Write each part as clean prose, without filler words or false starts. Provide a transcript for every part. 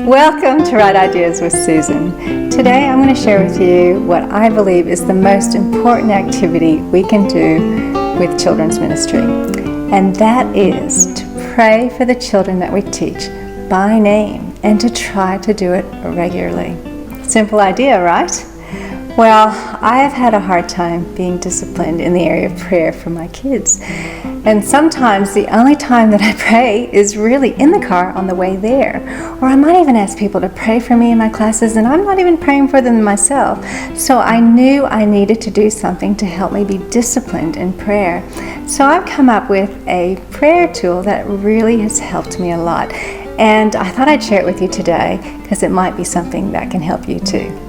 Welcome to Write Ideas with Susan. Today I'm going to share with you what I believe is the most important activity we can do with children's ministry. And that is to pray for the children that we teach by name and to try to do it regularly. Simple idea, right? Well, I have had a hard time being disciplined in the area of prayer for my kids. And sometimes the only time that I pray is really in the car on the way there. Or I might even ask people to pray for me in my classes, and I'm not even praying for them myself. So I knew I needed to do something to help me be disciplined in prayer. So I've come up with a prayer tool that really has helped me a lot. And I thought I'd share it with you today because it might be something that can help you too.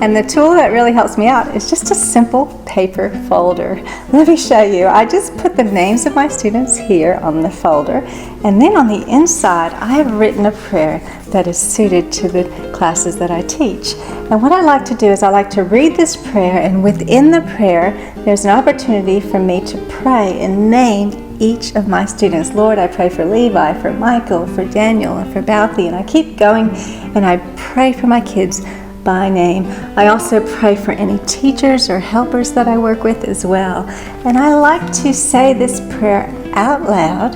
And the tool that really helps me out is just a simple paper folder. Let me show you. I just put the names of my students here on the folder, and then on the inside I have written a prayer that is suited to the classes that I teach. And what I like to do is I like to read this prayer, and within the prayer there's an opportunity for me to pray and name each of my students. Lord, I pray for Levi, for Michael, for Daniel, and for Balthy, and I keep going and I pray for my kids by name. I also pray for any teachers or helpers that I work with as well. And I like to say this prayer out loud,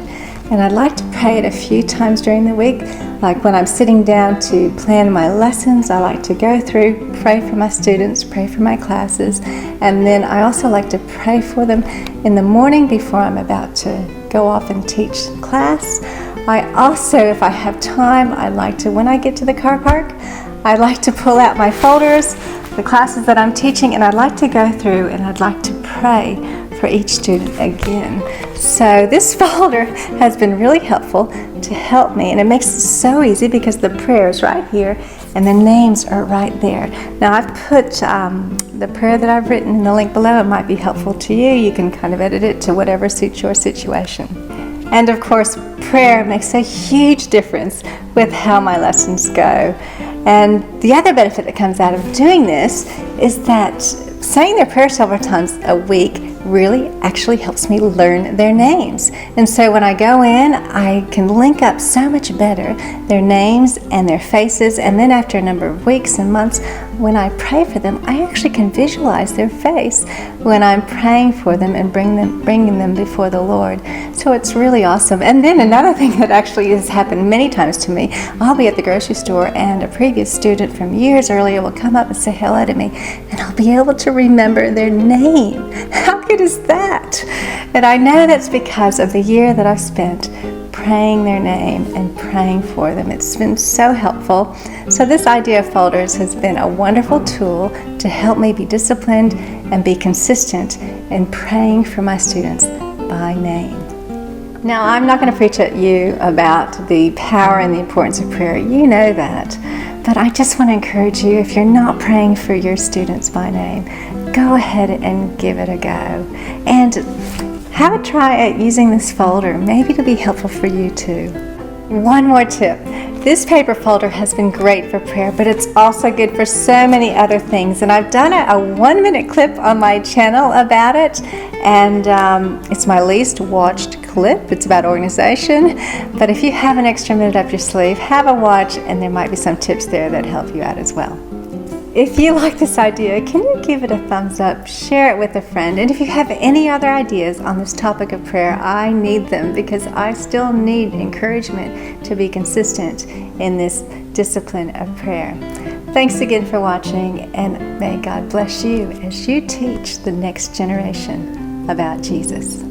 and I'd like to pray it a few times during the week. Like when I'm sitting down to plan my lessons, I like to go through, pray for my students, pray for my classes, and then I also like to pray for them in the morning before I'm about to go off and teach class. I also, if I have time, I like to, when I get to the car park, I like to pull out my folders, the classes that I'm teaching, and I'd like to go through and I'd like to pray for each student again. So this folder has been really helpful to help me, and it makes it so easy because the prayer is right here and the names are right there. Now I've put the prayer that I've written in the link below. It might be helpful to you. You can kind of edit it to whatever suits your situation. And of course, prayer makes a huge difference with how my lessons go. And the other benefit that comes out of doing this is that saying their prayer several times a week really actually helps me learn their names. And so when I go in, I can link up so much better their names and their faces. And then after a number of weeks and months, when I pray for them, I actually can visualize their face when I'm praying for them and bringing them before the Lord. So it's really awesome. And then another thing that actually has happened many times to me, I'll be at the grocery store and a previous student from years earlier will come up and say hello to me, and I'll be able to remember their name. How good is that? And I know that's because of the year that I've spent praying their name and praying for them. It's been so helpful. So this idea of folders has been a wonderful tool to help me be disciplined and be consistent in praying for my students by name. Now, I'm not going to preach at you about the power and the importance of prayer. You know that. But I just want to encourage you, if you're not praying for your students by name, go ahead and give it a go. And have a try at using this folder. Maybe it'll be helpful for you too. One more tip. This paper folder has been great for prayer, but it's also good for so many other things. And I've done a 1-minute clip on my channel about it, and it's my least watched clip. It's about organization. But if you have an extra minute up your sleeve, have a watch, and there might be some tips there that help you out as well. If you like this idea, can you give it a thumbs up, share it with a friend, and if you have any other ideas on this topic of prayer, I need them because I still need encouragement to be consistent in this discipline of prayer. Thanks again for watching, and may God bless you as you teach the next generation about Jesus.